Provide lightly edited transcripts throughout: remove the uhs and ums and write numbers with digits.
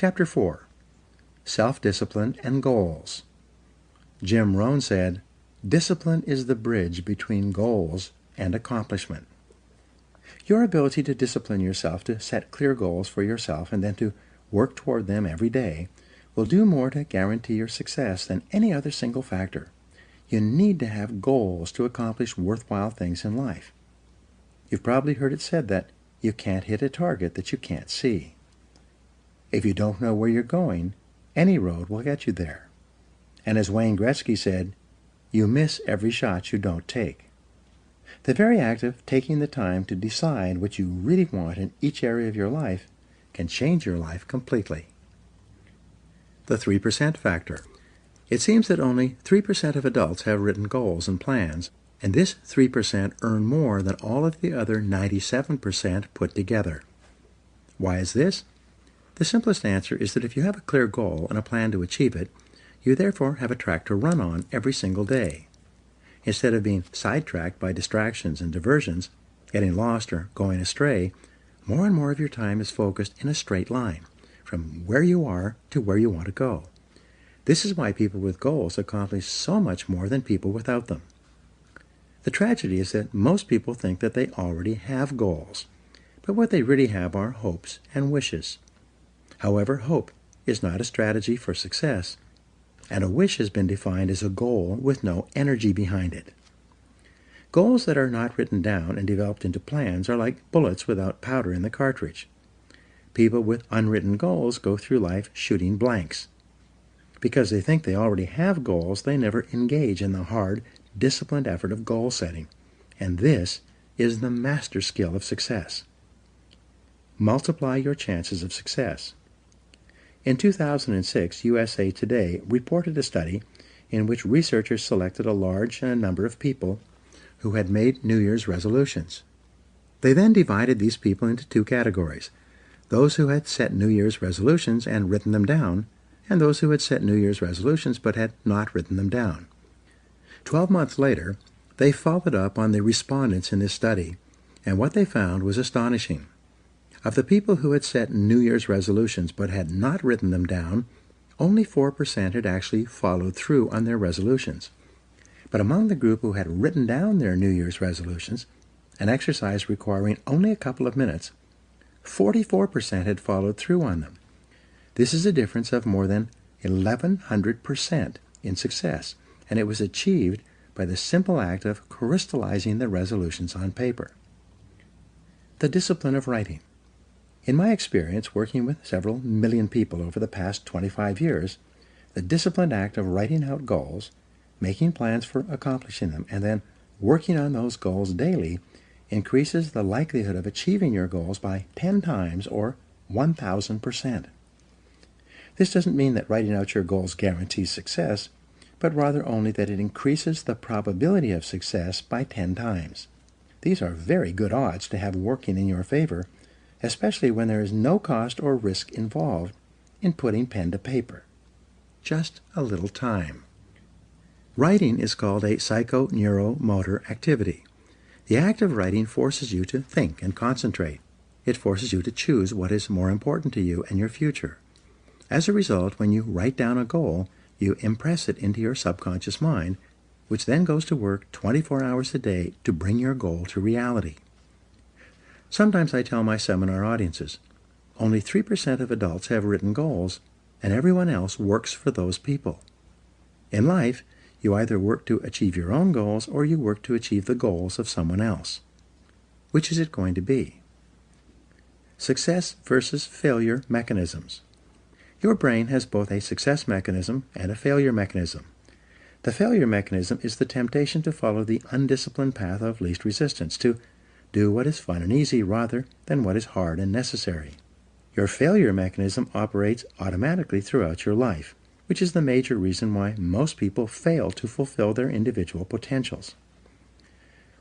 Chapter 4. Self-Discipline and Goals. Jim Rohn said, "Discipline is the bridge between goals and accomplishment." Your ability to discipline yourself to set clear goals for yourself and then to work toward them every day will do more to guarantee your success than any other single factor. You need to have goals to accomplish worthwhile things in life. You've probably heard it said that you can't hit a target that you can't see. If you don't know where you're going, any road will get you there. And as Wayne Gretzky said, you miss every shot you don't take. The very act of taking the time to decide what you really want in each area of your life can change your life completely. The 3% factor. It seems that only 3% of adults have written goals and plans, and this 3% earn more than all of the other 97% put together. Why is this? The simplest answer is that if you have a clear goal and a plan to achieve it, you therefore have a track to run on every single day. Instead of being sidetracked by distractions and diversions, getting lost or going astray, more and more of your time is focused in a straight line, from where you are to where you want to go. This is why people with goals accomplish so much more than people without them. The tragedy is that most people think that they already have goals, but what they really have are hopes and wishes. However, hope is not a strategy for success, and a wish has been defined as a goal with no energy behind it. Goals that are not written down and developed into plans are like bullets without powder in the cartridge. People with unwritten goals go through life shooting blanks. Because they think they already have goals, they never engage in the hard, disciplined effort of goal setting, and this is the master skill of success. Multiply your chances of success. In 2006, USA Today reported a study in which researchers selected a large number of people who had made New Year's resolutions. They then divided these people into two categories: those who had set New Year's resolutions and written them down, and those who had set New Year's resolutions but had not written them down. 12 months later, they followed up on the respondents in this study, and what they found was astonishing. Of the people who had set New Year's resolutions but had not written them down, only 4% had actually followed through on their resolutions. But among the group who had written down their New Year's resolutions, an exercise requiring only a couple of minutes, 44% had followed through on them. This is a difference of more than 1,100% in success, and it was achieved by the simple act of crystallizing the resolutions on paper. The discipline of writing. In my experience working with several million people over the past 25 years, the disciplined act of writing out goals, making plans for accomplishing them, and then working on those goals daily increases the likelihood of achieving your goals by 10 times or 1,000%. This doesn't mean that writing out your goals guarantees success, but rather only that it increases the probability of success by 10 times. These are very good odds to have working in your favor, especially when there is no cost or risk involved in putting pen to paper. Just a little time. Writing is called a psychoneuromotor activity. The act of writing forces you to think and concentrate. It forces you to choose what is more important to you and your future. As a result, when you write down a goal, you impress it into your subconscious mind, which then goes to work 24 hours a day to bring your goal to reality. Sometimes I tell my seminar audiences, only 3% of adults have written goals, and everyone else works for those people. In life, you either work to achieve your own goals or you work to achieve the goals of someone else. Which is it going to be? Success versus failure mechanisms. Your brain has both a success mechanism and a failure mechanism. The failure mechanism is the temptation to follow the undisciplined path of least resistance, to do what is fun and easy rather than what is hard and necessary. Your failure mechanism operates automatically throughout your life, which is the major reason why most people fail to fulfill their individual potentials.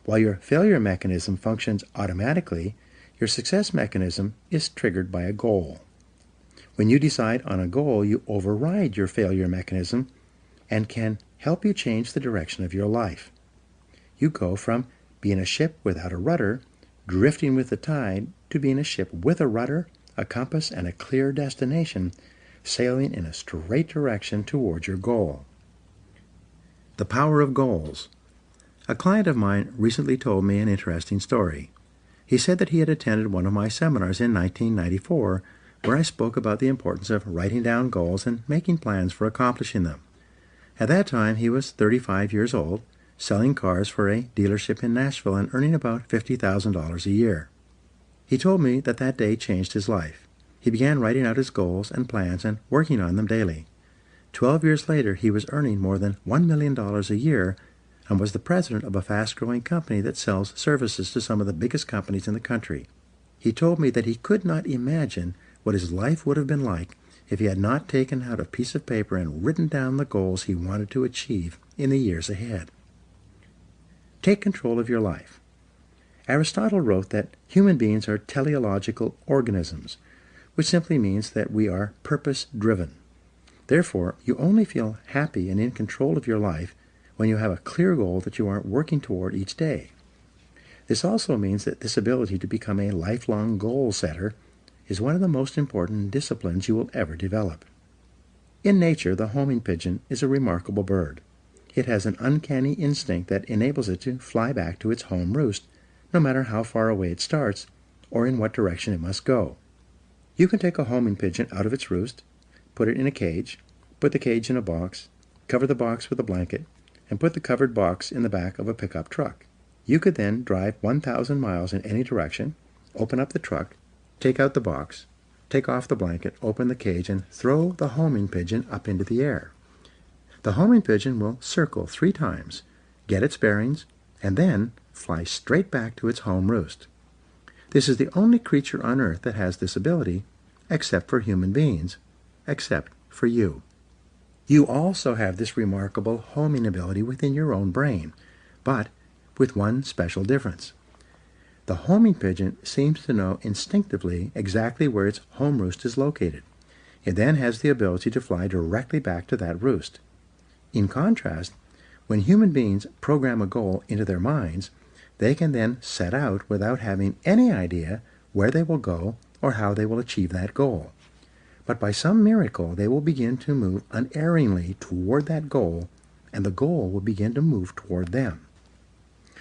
While your failure mechanism functions automatically, your success mechanism is triggered by a goal. When you decide on a goal, you override your failure mechanism and can help you change the direction of your life. You go from being a ship without a rudder, drifting with the tide, to being a ship with a rudder, a compass, and a clear destination, sailing in a straight direction towards your goal. The power of goals. A client of mine recently told me an interesting story. He said that he had attended one of my seminars in 1994, where I spoke about the importance of writing down goals and making plans for accomplishing them. At that time, he was 35 years old, selling cars for a dealership in Nashville and earning about $50,000 a year. He told me that that day changed his life. He began writing out his goals and plans and working on them daily. 12 years later, he was earning more than $1 million a year and was the president of a fast-growing company that sells services to some of the biggest companies in the country. He told me that he could not imagine what his life would have been like if he had not taken out a piece of paper and written down the goals he wanted to achieve in the years ahead. Take control of your life. Aristotle wrote that human beings are teleological organisms, which simply means that we are purpose-driven. Therefore, you only feel happy and in control of your life when you have a clear goal that you are working toward each day. This also means that this ability to become a lifelong goal setter is one of the most important disciplines you will ever develop. In nature, the homing pigeon is a remarkable bird. It has an uncanny instinct that enables it to fly back to its home roost, no matter how far away it starts or in what direction it must go. You can take a homing pigeon out of its roost, put it in a cage, put the cage in a box, cover the box with a blanket, and put the covered box in the back of a pickup truck. You could then drive 1,000 miles in any direction, open up the truck, take out the box, take off the blanket, open the cage, and throw the homing pigeon up into the air. The homing pigeon will circle 3 times, get its bearings, and then fly straight back to its home roost. This is the only creature on Earth that has this ability, except for human beings, except for you. You also have this remarkable homing ability within your own brain, but with one special difference. The homing pigeon seems to know instinctively exactly where its home roost is located. It then has the ability to fly directly back to that roost. In contrast, when human beings program a goal into their minds, they can then set out without having any idea where they will go or how they will achieve that goal. But by some miracle, they will begin to move unerringly toward that goal, and the goal will begin to move toward them.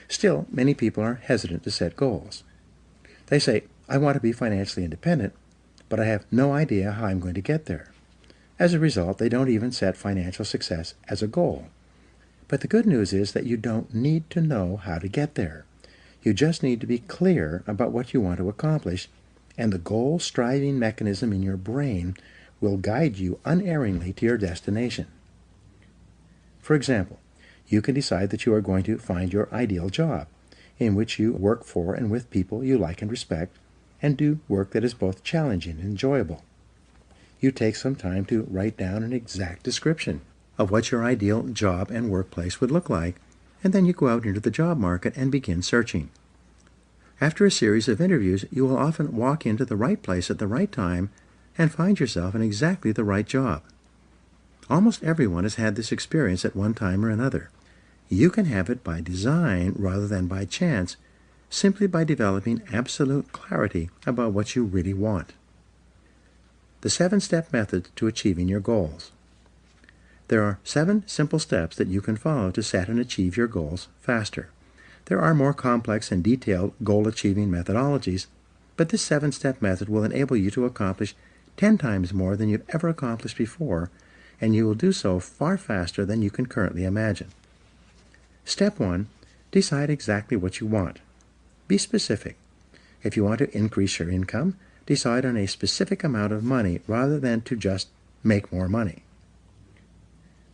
Still, many people are hesitant to set goals. They say, I want to be financially independent, but I have no idea how I'm going to get there. As a result, they don't even set financial success as a goal. But the good news is that you don't need to know how to get there. You just need to be clear about what you want to accomplish, and the goal-striving mechanism in your brain will guide you unerringly to your destination. For example, you can decide that you are going to find your ideal job, in which you work for and with people you like and respect, and do work that is both challenging and enjoyable. You take some time to write down an exact description of what your ideal job and workplace would look like, and then you go out into the job market and begin searching. After a series of interviews, you will often walk into the right place at the right time and find yourself in exactly the right job. Almost everyone has had this experience at one time or another. You can have it by design rather than by chance, simply by developing absolute clarity about what you really want. The 7-step method to achieving your goals. There are 7 simple steps that you can follow to set and achieve your goals faster. There are more complex and detailed goal-achieving methodologies, but this 7-step method will enable you to accomplish 10 times more than you've ever accomplished before, and you will do so far faster than you can currently imagine. Step 1. Decide exactly what you want. Be specific. If you want to increase your income, decide on a specific amount of money rather than to just make more money.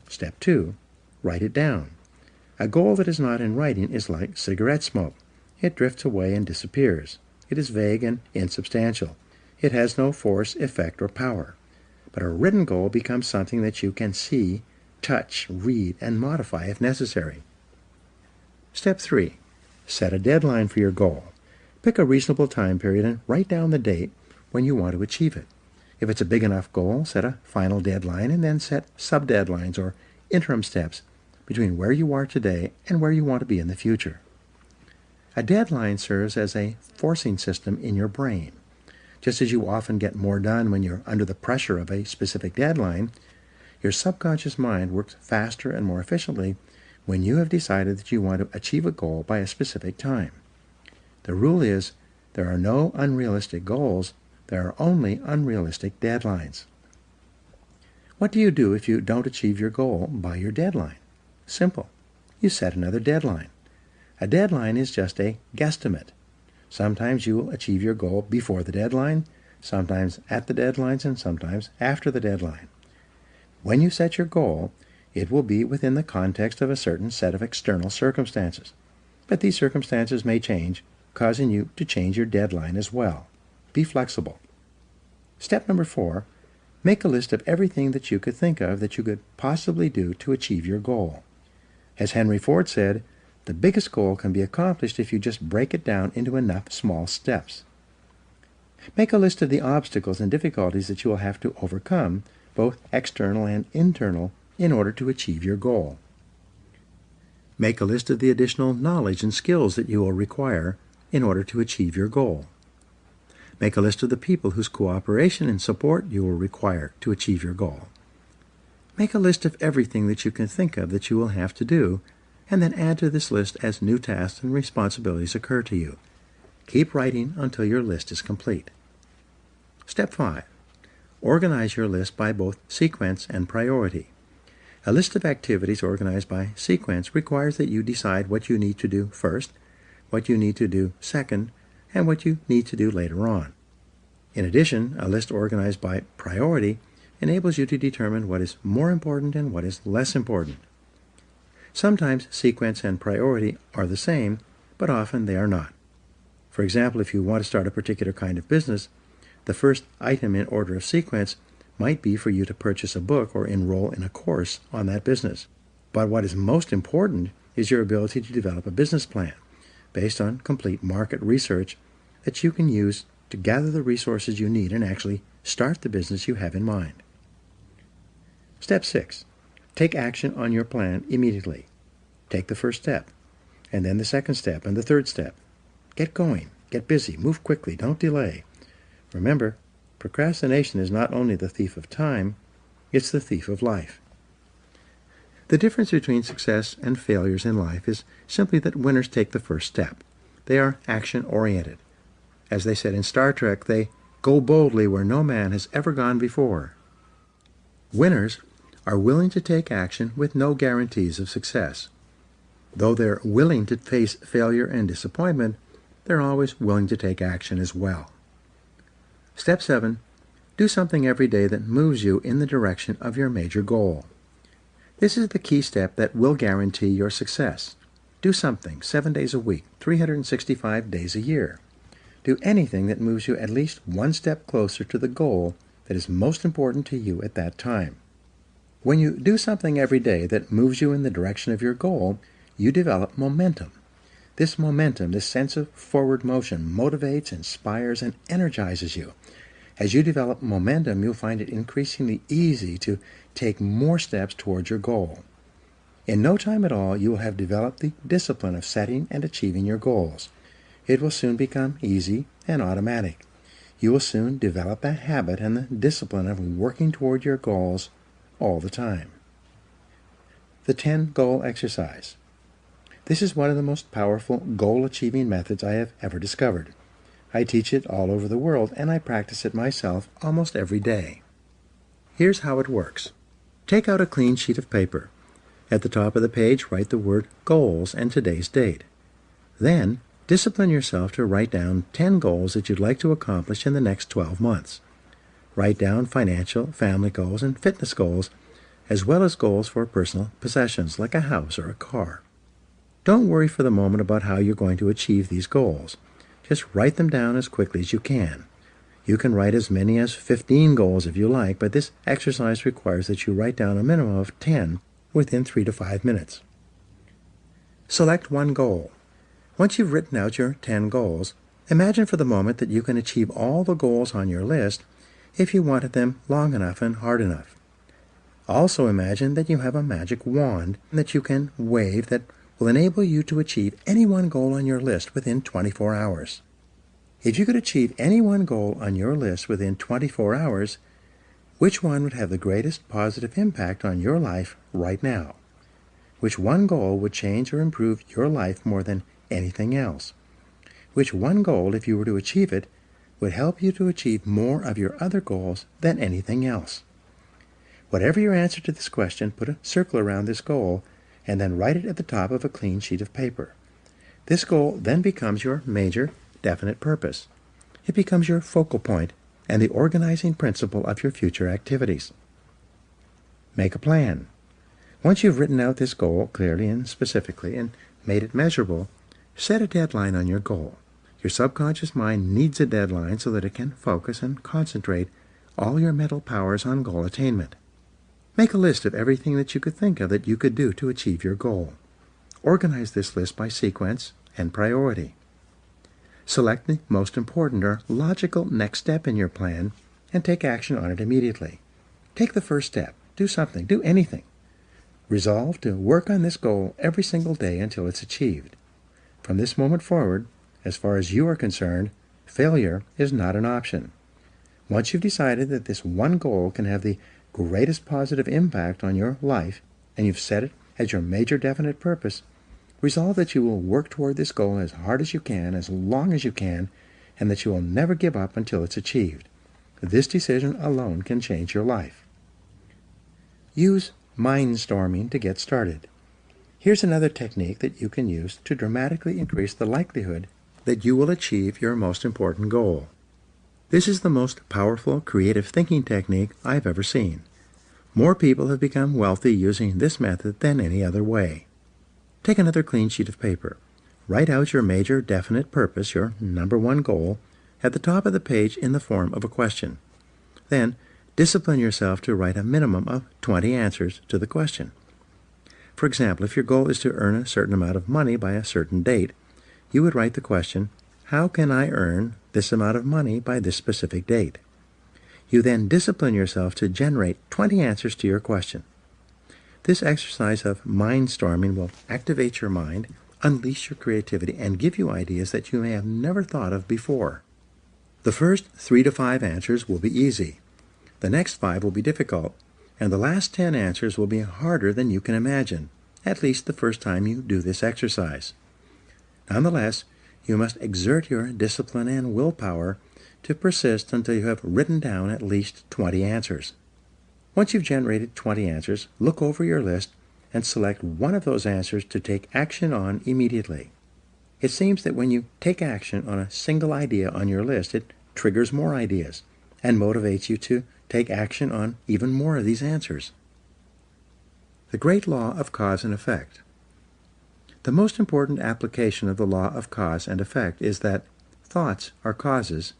Step 2. Write it down. A goal that is not in writing is like cigarette smoke. It drifts away and disappears. It is vague and insubstantial. It has no force, effect, or power. But a written goal becomes something that you can see, touch, read, and modify if necessary. Step 3. Set a deadline for your goal. Pick a reasonable time period and write down the date when you want to achieve it. If it's a big enough goal, set a final deadline and then set sub-deadlines or interim steps between where you are today and where you want to be in the future. A deadline serves as a forcing system in your brain. Just as you often get more done when you're under the pressure of a specific deadline, your subconscious mind works faster and more efficiently when you have decided that you want to achieve a goal by a specific time. The rule is, there are no unrealistic goals, there are only unrealistic deadlines. What do you do if you don't achieve your goal by your deadline? Simple. You set another deadline. A deadline is just a guesstimate. Sometimes you will achieve your goal before the deadline, sometimes at the deadlines, and sometimes after the deadline. When you set your goal, it will be within the context of a certain set of external circumstances. But these circumstances may change, causing you to change your deadline as well. Be flexible. Step number 4, make a list of everything that you could think of that you could possibly do to achieve your goal. As Henry Ford said, the biggest goal can be accomplished if you just break it down into enough small steps. Make a list of the obstacles and difficulties that you will have to overcome, both external and internal, in order to achieve your goal. Make a list of the additional knowledge and skills that you will require in order to achieve your goal. Make a list of the people whose cooperation and support you will require to achieve your goal. Make a list of everything that you can think of that you will have to do, and then add to this list as new tasks and responsibilities occur to you. Keep writing until your list is complete. Step 5. Organize your list by both sequence and priority. A list of activities organized by sequence requires that you decide what you need to do first, what you need to do second, and what you need to do later on. In addition, a list organized by priority enables you to determine what is more important and what is less important. Sometimes sequence and priority are the same, but often they are not. For example, if you want to start a particular kind of business, the first item in order of sequence might be for you to purchase a book or enroll in a course on that business. But what is most important is your ability to develop a business plan based on complete market research that you can use to gather the resources you need and actually start the business you have in mind. Step 6. Take action on your plan immediately. Take the first step, and then the second step, and the third step. Get going, get busy, move quickly, don't delay. Remember, procrastination is not only the thief of time, it's the thief of life. The difference between success and failures in life is simply that winners take the first step. They are action-oriented. As they said in Star Trek, they go boldly where no man has ever gone before. Winners are willing to take action with no guarantees of success. Though they're willing to face failure and disappointment, they're always willing to take action as well. Step 7. Do something every day that moves you in the direction of your major goal. This is the key step that will guarantee your success. Do something 7 days a week, 365 days a year. Do anything that moves you at least one step closer to the goal that is most important to you at that time. When you do something every day that moves you in the direction of your goal, you develop momentum. This momentum, this sense of forward motion, motivates, inspires, and energizes you. As you develop momentum, you'll find it increasingly easy to take more steps towards your goal. In no time at all, you will have developed the discipline of setting and achieving your goals. It will soon become easy and automatic. You will soon develop that habit and the discipline of working toward your goals all the time. The 10-goal exercise. This is one of the most powerful goal-achieving methods I have ever discovered. I teach it all over the world, and I practice it myself almost every day. Here's how it works. Take out a clean sheet of paper. At the top of the page, write the word goals and today's date. Then, discipline yourself to write down 10 goals that you'd like to accomplish in the next 12 months. Write down financial, family goals, and fitness goals, as well as goals for personal possessions like a house or a car. Don't worry for the moment about how you're going to achieve these goals. Just write them down as quickly as you can. You can write as many as 15 goals if you like, but this exercise requires that you write down a minimum of 10 within 3 to 5 minutes. Select one goal. Once you've written out your 10 goals, imagine for the moment that you can achieve all the goals on your list if you wanted them long enough and hard enough. Also imagine that you have a magic wand that you can wave that will enable you to achieve any one goal on your list within 24 hours. If you could achieve any one goal on your list within 24 hours, which one would have the greatest positive impact on your life right now? Which one goal would change or improve your life more than anything else? Which one goal, if you were to achieve it, would help you to achieve more of your other goals than anything else? Whatever your answer to this question, put a circle around this goal and then write it at the top of a clean sheet of paper. This goal then becomes your major, definite purpose. It becomes your focal point and the organizing principle of your future activities. Make a plan. Once you've written out this goal clearly and specifically and made it measurable, set a deadline on your goal. Your subconscious mind needs a deadline so that it can focus and concentrate all your mental powers on goal attainment. Make a list of everything that you could think of that you could do to achieve your goal. Organize this list by sequence and priority. Select the most important or logical next step in your plan and take action on it immediately. Take the first step. Do something. Do anything. Resolve to work on this goal every single day until it's achieved. From this moment forward, as far as you are concerned, failure is not an option. Once you've decided that this one goal can have the greatest positive impact on your life, and you've set it as your major definite purpose, resolve that you will work toward this goal as hard as you can, as long as you can, and that you will never give up until it's achieved. This decision alone can change your life. Use mind-storming to get started. Here's another technique that you can use to dramatically increase the likelihood that you will achieve your most important goal. This is the most powerful creative thinking technique I've ever seen. More people have become wealthy using this method than any other way. Take another clean sheet of paper. Write out your major definite purpose, your number one goal, at the top of the page in the form of a question. Then, discipline yourself to write a minimum of 20 answers to the question. For example, if your goal is to earn a certain amount of money by a certain date, you would write the question, how can I earn this amount of money by this specific date? You then discipline yourself to generate 20 answers to your question. This exercise of mind-storming will activate your mind, unleash your creativity, and give you ideas that you may have never thought of before. The first 3 to 5 answers will be easy. The next 5 will be difficult, and the last 10 answers will be harder than you can imagine, at least the first time you do this exercise. Nonetheless, you must exert your discipline and willpower to persist until you have written down at least 20 answers. Once you've generated 20 answers, look over your list and select one of those answers to take action on immediately. It seems that when you take action on a single idea on your list, it triggers more ideas and motivates you to take action on even more of these answers. The great law of cause and effect. The most important application of the law of cause and effect is that thoughts are causes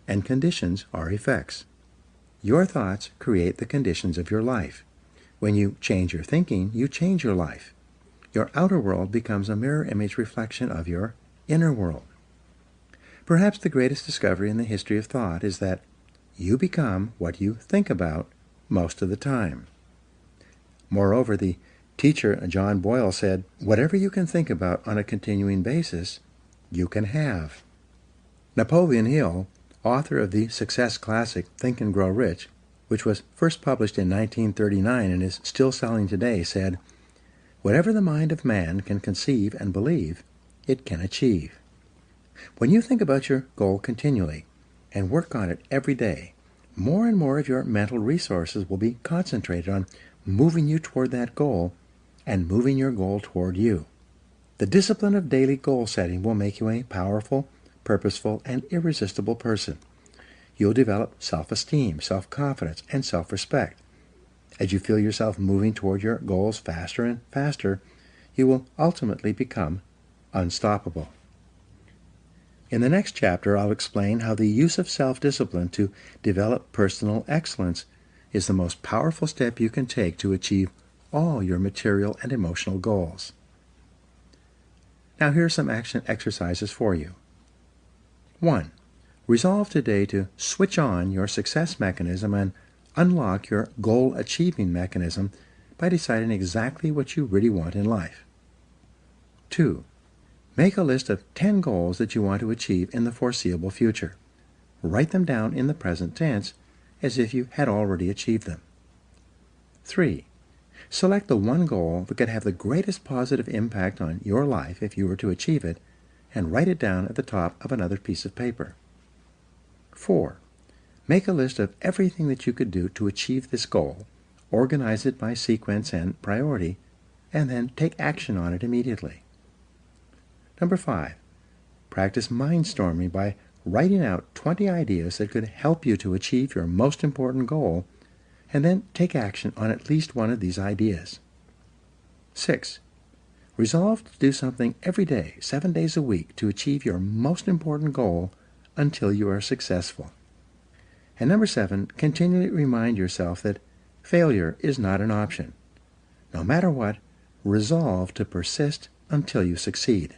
and conditions are effects. Your thoughts create the conditions of your life. When you change your thinking, you change your life. Your outer world becomes a mirror image reflection of your inner world. Perhaps the greatest discovery in the history of thought is that you become what you think about most of the time. Moreover, the teacher John Boyle said, whatever you can think about on a continuing basis, you can have. Napoleon Hill, author of the success classic Think and Grow Rich, which was first published in 1939 and is still selling today, said, whatever the mind of man can conceive and believe, it can achieve. When you think about your goal continually and work on it every day, more and more of your mental resources will be concentrated on moving you toward that goal and moving your goal toward you. The discipline of daily goal setting will make you a powerful, purposeful, and irresistible person. You'll develop self-esteem, self-confidence, and self-respect. As you feel yourself moving toward your goals faster and faster, you will ultimately become unstoppable. In the next chapter, I'll explain how the use of self-discipline to develop personal excellence is the most powerful step you can take to achieve all your material and emotional goals. Now here are some action exercises for you. 1. Resolve today to switch on your success mechanism and unlock your goal-achieving mechanism by deciding exactly what you really want in life. 2. Make a list of 10 goals that you want to achieve in the foreseeable future. Write them down in the present tense as if you had already achieved them. 3. Select the one goal that could have the greatest positive impact on your life if you were to achieve it, and write it down at the top of another piece of paper. 4. Make a list of everything that you could do to achieve this goal, organize it by sequence and priority, and then take action on it immediately. Number 5. Practice mindstorming by writing out 20 ideas that could help you to achieve your most important goal, and then take action on at least one of these ideas. 6. Resolve to do something every day, 7 days a week, to achieve your most important goal until you are successful. And number 7, continually remind yourself that failure is not an option. No matter what, resolve to persist until you succeed.